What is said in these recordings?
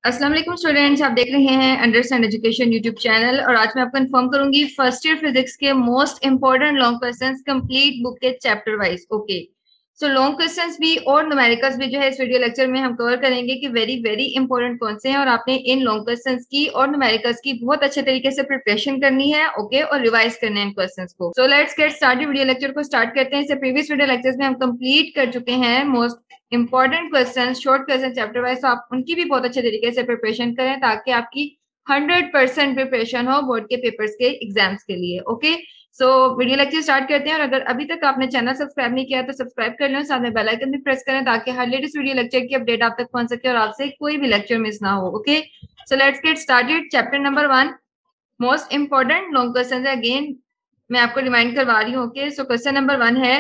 अस्सलाम वालेकुम स्टूडेंट्स, आप देख रहे हैं अंडरस्टैंड एजुकेशन यूट्यूब चैनल। और आज मैं आपको इन्फॉर्म करूंगी फर्स्ट ईयर फिजिक्स के most important long questions complete book के chapter wise. Okay, so long questions भी और न्यूमेरिकल्स भी जो है इस वीडियो लेक्चर में हम कवर करेंगे कि वेरी वेरी इंपॉर्टेंट कौन से हैं, और आपने इन लॉन्ग क्वेश्चंस की और न्यूमेरिकल्स की बहुत अच्छे तरीके से प्रिपरेशन करनी है। ओके, और रिवाइज करने हैं इन क्वेश्चंस को। So let's get started. Video lecture को स्टार्ट करते हैं। इससे प्रीवियस वीडियो लेक्चर्स में हम कंप्लीट कर चुके हैं most important question, short question chapter wise, तो आप उनकी भी बहुत अच्छे तरीके से प्रिपरेशन करें ताकि आपकी 100% प्रिपरेशन हो बोर्ड के पेपर्स के एग्जाम्स के लिए। Okay, so video lecture start करते हैं। और अगर अभी तक आपने चैनल सब्सक्राइब नहीं किया तो सब्सक्राइब कर लें, साथ में बेल आइकन भी प्रेस करें ताकि हर लेटेस्ट वीडियो लेक्चर की अपडेट आप तक पहुंच सके और आपसे कोई भी लेक्चर मिस ना हो। Okay, so let's get started. Chapter number 1 most important long question है। अगेन मैं आपको रिमाइंड करवा रही हूँ। ओके, सो क्वेश्चन नंबर 1 है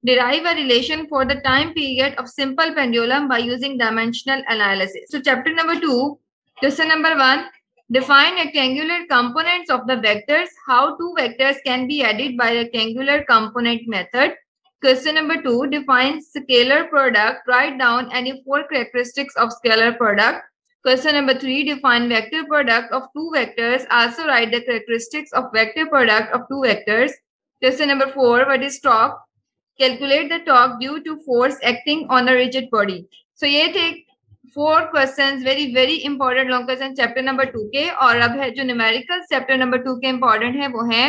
derive a relation for the time period of simple pendulum by using dimensional analysis. So chapter number 2, question number 1, define rectangular components of the vectors. How two vectors can be added by rectangular component method. Question number 2, define scalar product. Write down any 4 characteristics of scalar product. Question number 3, define vector product of two vectors. Also write the characteristics of vector product of two vectors. Question number 4, what is torque? Calculate the torque due to force acting on a rigid body. So ये थे 4 questions, very very important long question chapter number 2 के। और अब है जो numerical chapter number 2 के important है वो है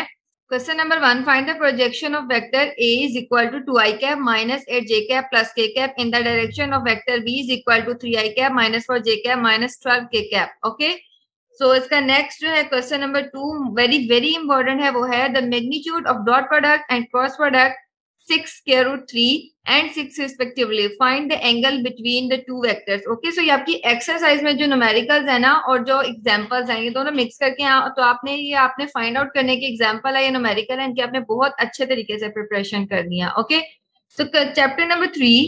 question number 1, find the projection of vector a is equal to 2i cap minus 8j cap plus k cap in the direction of vector b is equal to 3i cap minus 4j cap minus 12k cap. Okay, so इसका next जो है question number 2 very very important है, वो है the magnitude of dot product and cross product 6 square root 3 and 6 respectively. Find the angle between the two vectors. Okay, so ये आपकी exercise में जो न्यूमेरिकल्स है ना और जो एग्जांपल्स हैं ये दोनों मिक्स करके तो आपने फाइंड आउट करने के एग्जांपल है, ये न्यूमेरिकल है, इनकी आपने बहुत अच्छे तरीके से प्रिपरेशन करनी है। Okay, so chapter number 3,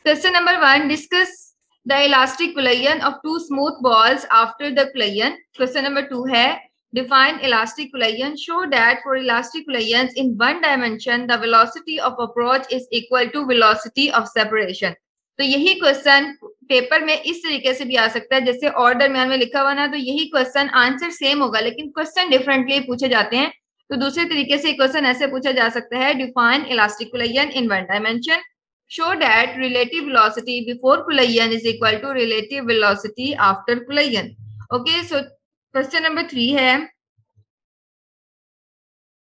question number 1, discuss the elastic collision of two smooth balls after the collision. Question number 2 है define elastic collision. Show that for elastic collisions in one dimension the velocity of approach is equal to velocity of separation. तो यही question paper में इस तरीके से भी आ सकता है जैसे और दरमियान में लिखा हुआ ना, तो यही क्वेश्चन आंसर सेम होगा लेकिन क्वेश्चन डिफरेंटली पूछे जाते हैं। तो दूसरे तरीके से क्वेश्चन ऐसे पूछा जा सकता है, define elastic collision in one dimension. Show that relative velocity before collision is equal to relative velocity after collision. Okay, so question number 3 है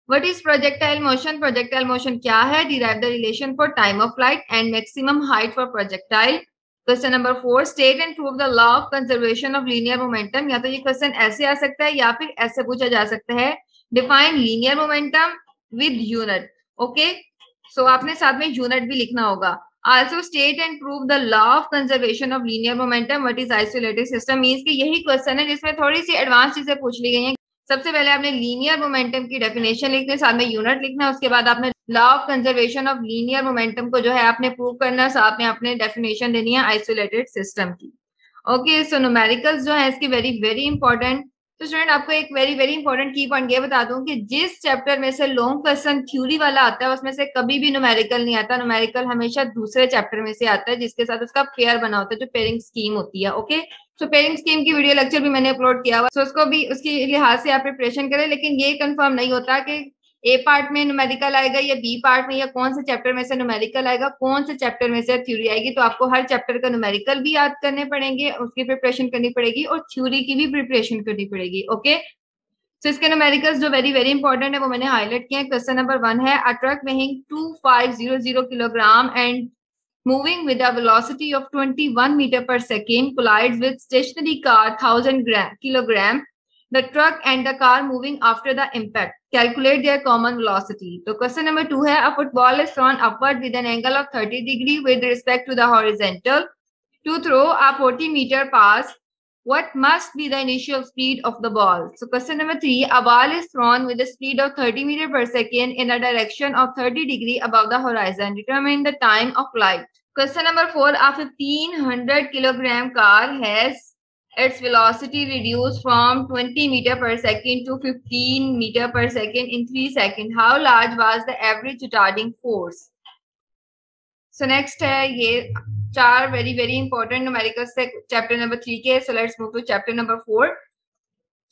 what is projectile motion? Projectile motion क्या है? Derive the relation for time of flight and maximum height for projectile. Question number 4, state and prove the law of conservation of linear momentum. या तो ये question ऐसे आ सकता है या फिर ऐसे पूछा जा सकता है, define linear momentum with unit. Okay, so आपने साथ में यूनिट भी लिखना होगा. Also state and prove the law of conservation of linear momentum. What is isolated system? Means कि यही क्वेश्चन है जिसमें थोड़ी सी एडवांस चीजें पूछ ली गई हैं। सबसे पहले आपने लीनियर मोमेंटम की डेफिनेशन लिखनी है, साथ में यूनिट लिखना है, उसके बाद आपने law of conservation of linear momentum को जो है आपने प्रूव करना है, साथ में आपने डेफिनेशन देनी है आइसोलेटेड सिस्टम की। ओके, सो न्यूमेरिकल्स जो है इसकी वेरी वेरी इंपॉर्टेंट। तो स्टूडेंट आपको एक वेरी वेरी इंपॉर्टेंट की पॉइंट ये बता दूं कि जिस चैप्टर में से लॉन्ग क्वेश्चन थ्योरी वाला आता है उसमें से कभी भी न्यूमेरिकल नहीं आता। न्यूमेरिकल हमेशा दूसरे चैप्टर में से आता है जिसके साथ उसका पेयर बना होता है, जो पेयरिंग स्कीम होती है। ओके, सो पेयरिंग स्कीम की वीडियो लेक्चर भी मैंने अपलोड किया हुआ, सो उसको भी उसके लिहाज से आप प्रिपरेशन करें। लेकिन ये कंफर्म नहीं होता कि ए पार्ट में न्यूमेरिकल आएगा या बी पार्ट में, या कौन से चैप्टर में से न्यूमेरिकल आएगा, कौन से चैप्टर में से थ्योरी आएगी। तो आपको हर चैप्टर का न्यूमेरिकल भी याद करने पड़ेंगे, उसकी प्रिपरेशन करनी पड़ेगी और थ्योरी की भी प्रिपरेशन करनी पड़ेगी। ओके, तो इसके न्यूमेरिकल्स जो वेरी वेरी इंपॉर्टेंट है वो मैंने हाईलाइट किया है। क्वेश्चन नंबर 1 है a truck weighing 2500 kilogram and moving with a velocity of 21 meter per second collides with stationary car 1000 kilogram. The truck and the car moving after the impact. Calculate their common velocity. So question number 2 है a football is thrown upward with an angle of 30 degree with respect to the horizontal. To throw a 40 meter pass, what must be the initial speed of the ball? So question number 3, a ball is thrown with a speed of 30 meter per second in a direction of 30 degree above the horizon. Determine the time of flight. Question number 4, a 1500 kilogram car has its velocity reduced from 20 meter per second to 15 meter per second in 3 seconds. How large was the average retarding force? So next है ये चार very important numericals थे chapter number 3 के. So let's move to chapter number 4.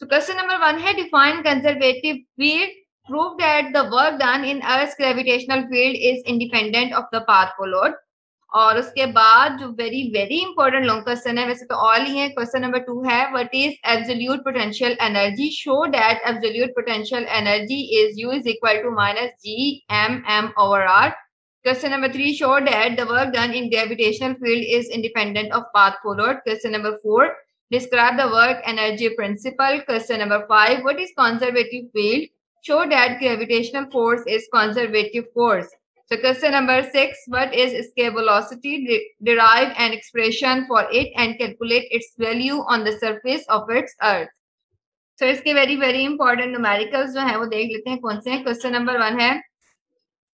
So question number 1 है define conservative field. Prove that the work done in Earth's gravitational field is independent of the path followed. और उसके बाद जो very important long question है, वैसे तो all he है. Question number 2 है what is absolute potential energy. Show that absolute potential energy is U is equal to minus G(m)m/r. Question number 3, show that the work done in gravitational field is independent of path followed. Question number 4, describe the work energy principle. Question number 5, what is conservative field? Show that gravitational force is conservative force. So question number 6, what is escape velocity? Derive an expression for it and calculate its value on the surface of its earth. So इसके very important numericals जो है वो देख लेते हैं कौन से हैं. Question number 1 है,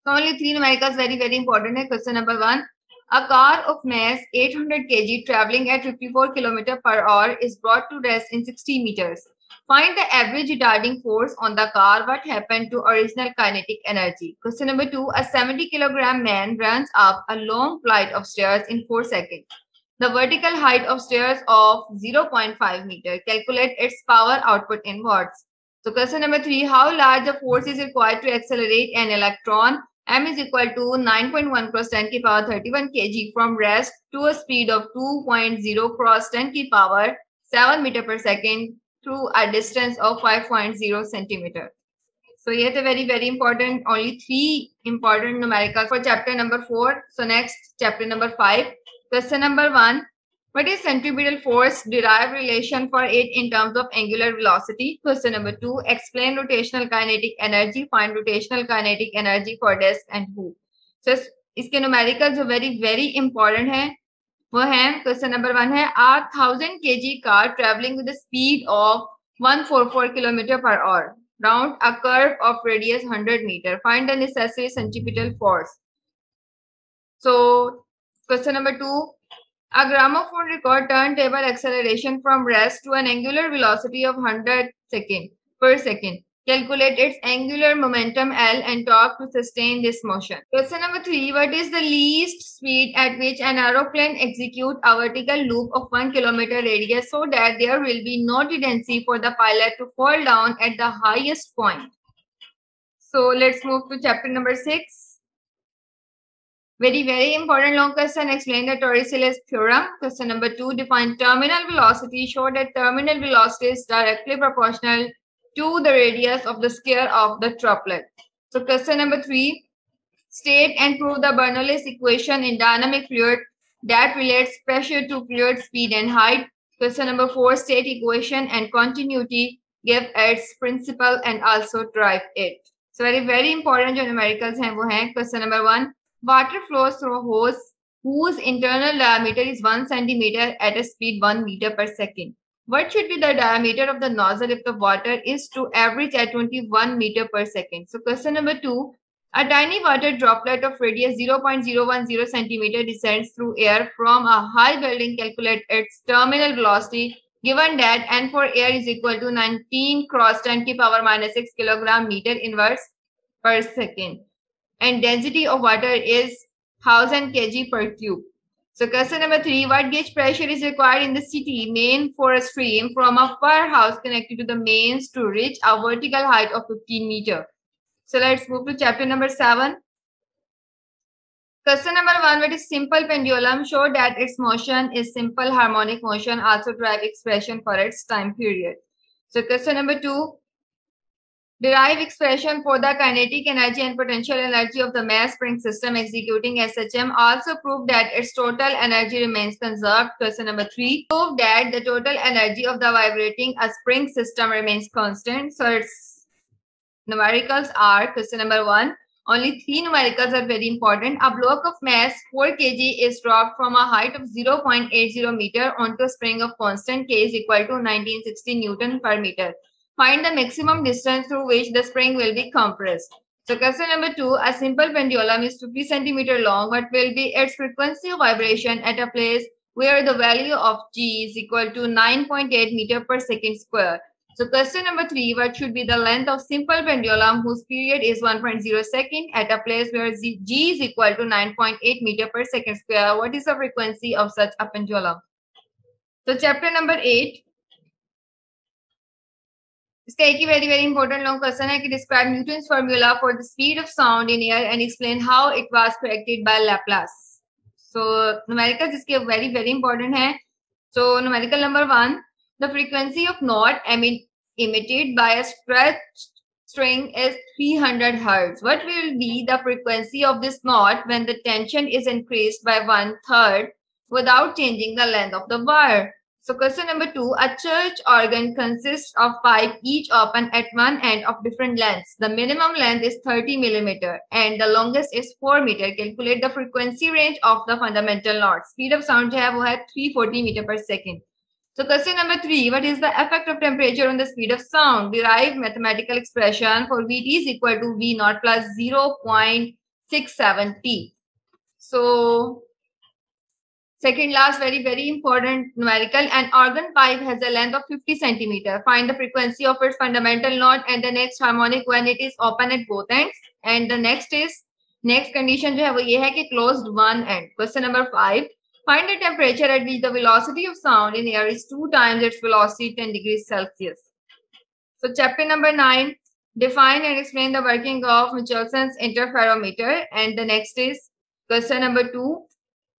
so only 3 numericals very important है. Question number 1, a car of mass 800 kg traveling at 54 km per hour is brought to rest in 60 meters. Find the average retarding force on the car. What happened to original kinetic energy? Question number 2, a 70-kilogram man runs up a long flight of stairs in 4 seconds. The vertical height of stairs of 0.5 meter. Calculate its power output in watts. So question number 3, how large a force is required to accelerate an electron? M is equal to 9.1 cross 10 की power 31 kg from rest to a speed of 2.0 cross 10 की power 7 meter per second through a distance of 5.0 centimeter. So ये थे very important, only 3 important numericals for chapter number 4. So next chapter number 5. Question number 1, what is centripetal force? Derive relation for it in terms of angular velocity. Question number 2, explain rotational kinetic energy. Find rotational kinetic energy for disk and who. So इसके numerical जो very important है वो है. Question number 1 है, a 1000 kg car traveling with a speed of 144 km per hour round a curve of radius 100 meter. Find the necessary centripetal force. So question number 2, a gramophone record turntable acceleration from rest to an angular velocity of 100 per second. Calculate its angular momentum L and torque to sustain this motion. Question number 3, what is the least speed at which an aeroplane executes a vertical loop of 1 km radius so that there will be no tendency for the pilot to fall down at the highest point? So let's move to chapter number 6. Very important long question. Explain the Torricelli's theorem. Question number 2, define terminal velocity. Show that terminal velocity is directly proportional to the radius of the sphere of the droplet. So question number 3, state and prove the Bernoulli's equation in dynamic fluid that relates pressure to fluid speed and height. Question number 4, state equation and continuity, give its principle and also derive it. So very important जो numericals हैं वो हैं. Question number 1, water flows through a hose whose internal diameter is 1 centimeter at a speed 1 meter per second. What should be the diameter of the nozzle if the water is to average at 21 meter per second? So question number 2, a tiny water droplet of radius 0.010 centimeter descends through air from a high building. Calculate its terminal velocity given that N for air is equal to 19 cross 10 की power minus 6 kilogram meter inverse per second. And density of water is 1000 kg per cube. So question number 3, what gauge pressure is required in the city main for a stream from a powerhouse connected to the mains to reach a vertical height of 15 meter? So let's move to chapter number 7. Question number 1, what is simple pendulum? Show that its motion is simple harmonic motion. Also derive expression for its time period. So question number 2, derive expression for the kinetic energy and potential energy of the mass spring system executing SHM. Also prove that its total energy remains conserved. Question number 3, prove that the total energy of the vibrating a spring system remains constant. So its numericals are, question number 1, only 3 numericals are very important. A block of mass 4 kg is dropped from a height of 0.80 meter onto a spring of constant K is equal to 1960 Newton per meter. Find the maximum distance through which the spring will be compressed. So question number 2, a simple pendulum is 50 centimeter long. What will be its frequency of vibration at a place where the value of G is equal to 9.8 meter per second square? So question number 3, what should be the length of simple pendulum whose period is 1.0 second at a place where G is equal to 9.8 meter per second square? What is the frequency of such a pendulum? So chapter number 8, इसका एक ही very important long question है कि describe Newton's formula for the speed of sound in air and explain how it was corrected by Laplace. So numerical जिसके very important है. So numerical number 1, the frequency of note emitted by a stretched string is 300 Hz. What will be the frequency of this note when the tension is increased by 1/3 without changing the length of the wire? So question number 2, a church organ consists of pipe each open at one end of different lengths. The minimum length is 30 millimeter and the longest is 4 meter. Calculate the frequency range of the fundamental note. Speed of sound जो है वो है 340 meter per second. So question number 3, what is the effect of temperature on the speed of sound? Derive mathematical expression for Vt is equal to V naught plus 0.67 T. So second last very important numerical, an organ pipe has a length of 50 centimeter. Find the frequency of its fundamental note and the next harmonic when it is open at both ends. And the next condition जो है वो ये है कि closed one end. Question number 5, find the temperature at which the velocity of sound in air is 2 times its velocity 10 degrees Celsius. So chapter number 9, define and explain the working of Michelson's interferometer. And the next is question number 2,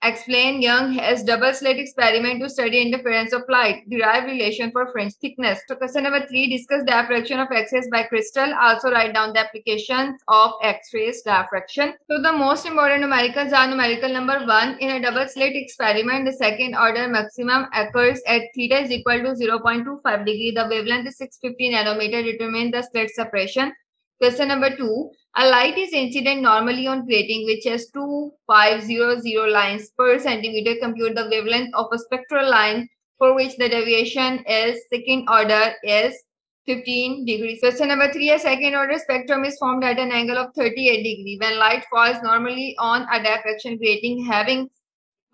explain Young's double slit experiment to study interference of light. Derive relation for fringe thickness. So question number 3, discuss diffraction of X-rays by crystal. Also write down the applications of X-rays diffraction. So the most important numericals are numerical number 1. In a double slit experiment, the second order maximum occurs at theta is equal to 0.25 degree. The wavelength is 650 nanometer. Determine the slit separation. Question number 2, a light is incident normally on grating which has 2500 lines per centimeter. Compute the wavelength of a spectral line for which the deviation is second order is 15 degrees. Question number 3, a second order spectrum is formed at an angle of 38 degrees when light falls normally on a diffraction grating having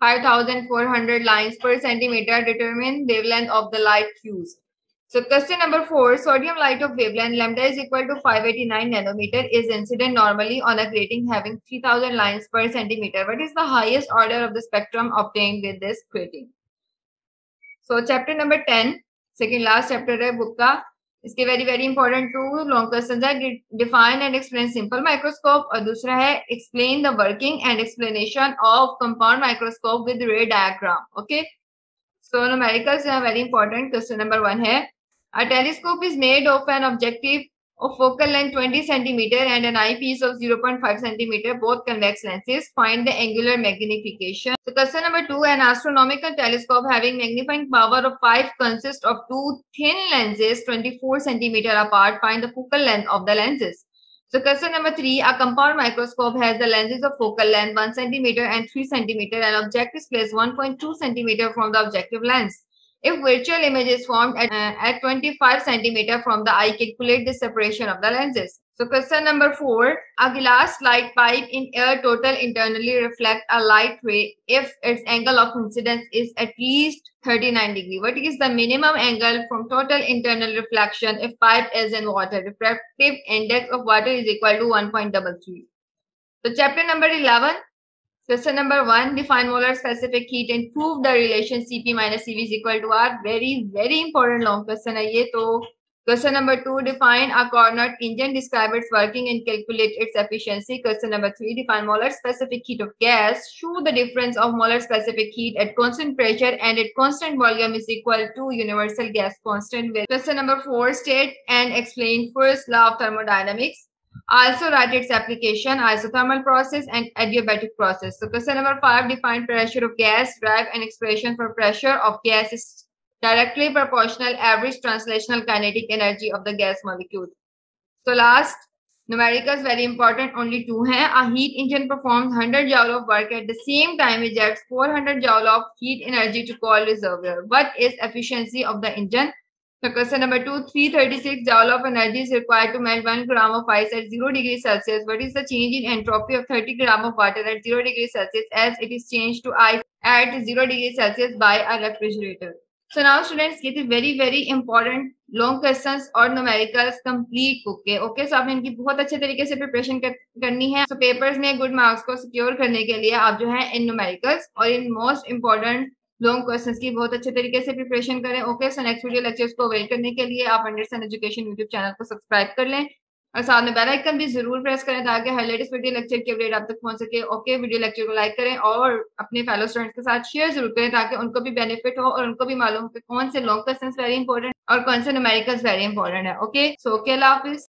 5400 lines per centimeter. Determine wavelength of the light fused. So question number 4, sodium light of wavelength lambda is equal to 589 nanometer is incident normally on a grating having 3000 lines per centimeter. What is the highest order of the spectrum obtained with this grating? So chapter number 10, second last chapter है book का. इसके very important two long questions है, define and explain simple microscope और दूसरा है explain the working and explanation of compound microscope with ray diagram. Okay. So numericals are very important. Question number 1 है, a telescope is made of an objective of focal length 20 centimeter and an eyepiece of 0.5 centimeter, both convex lenses. Find the angular magnification. So question number 2, an astronomical telescope having magnifying power of 5 consists of 2 thin lenses 24 centimeter apart. Find the focal length of the lenses. So question number 3, a compound microscope has the lenses of focal length 1 centimeter and 3 centimeter. An object is placed 1.2 centimeter from the objective lens. If virtual image is formed at 25 centimeter from the eye, calculate the separation of the lenses. So question number 4, a glass light pipe in air total internally reflect a light ray if its angle of incidence is at least 39 degree. What is the minimum angle from total internal reflection if pipe is in water? Refractive index of water is equal to 1.33. So chapter number 11, question number 1, define molar specific heat and prove the relation Cp minus Cv is equal to R. Very important long question है ये. तो question number 2, define a Carnot engine, describe its working and calculate its efficiency. Question number 3, define molar specific heat of gas. Show the difference of molar specific heat at constant pressure and at constant volume is equal to universal gas constant. Question number 4, state and explain first law of thermodynamics. Also write its application, isothermal process and adiabatic process. So question number 5, define pressure of gas. Derive an expression for pressure of gas is directly proportional average translational kinetic energy of the gas molecule. So last numericals very important, only 2 हैं. A heat engine performs 100 joule of work at the same time ejects 400 joule of heat energy to cold reservoir. What is efficiency of the engine? So question number 2, 336 joule of energy is required to melt 1 gram of ice at 0 degrees Celsius. What is the change in entropy of 30 gram of water at 0 degrees Celsius as it is changed to ice at 0 degrees Celsius by a refrigerator? So now students, ये थी very important long questions और numericals complete book के। Okay, सो आपने इनकी बहुत अच्छे तरीके से प्रिपरेशन करनी है। सो पेपर्स में गुड मार्क्स को सिक्योर करने के लिए आप जो है इन न्यूमेरिकल्स और in most important long questions की बहुत अच्छे तरीके से प्रिपरेशन करें। Okay, so next video lectures को वेट करने के लिए आप अंडरस्टैंड एजुकेशन यूट्यूब चैनल को सब्सक्राइब कर लें और साथ में बेल आइकन भी जरूर प्रेस करें ताकि हर लेटेस्ट वीडियो लेक्चर की अपडेट आप तक पहुंच सके। ओके, वीडियो लेक्चर को लाइक करें और अपने फेलो स्टूडेंट्स के साथ शेयर जरूर करें ताकि उनको भी बेनिफिट हो और उनको भी मालूम हो कि कौन से लॉन्ग क्वेश्चंस वेरी इंपॉर्टेंट और कौन से न्यूमेरिकल्स वेरी इंपॉर्टेंट है। ओके, सो ओके, अल्लाह हाफिज।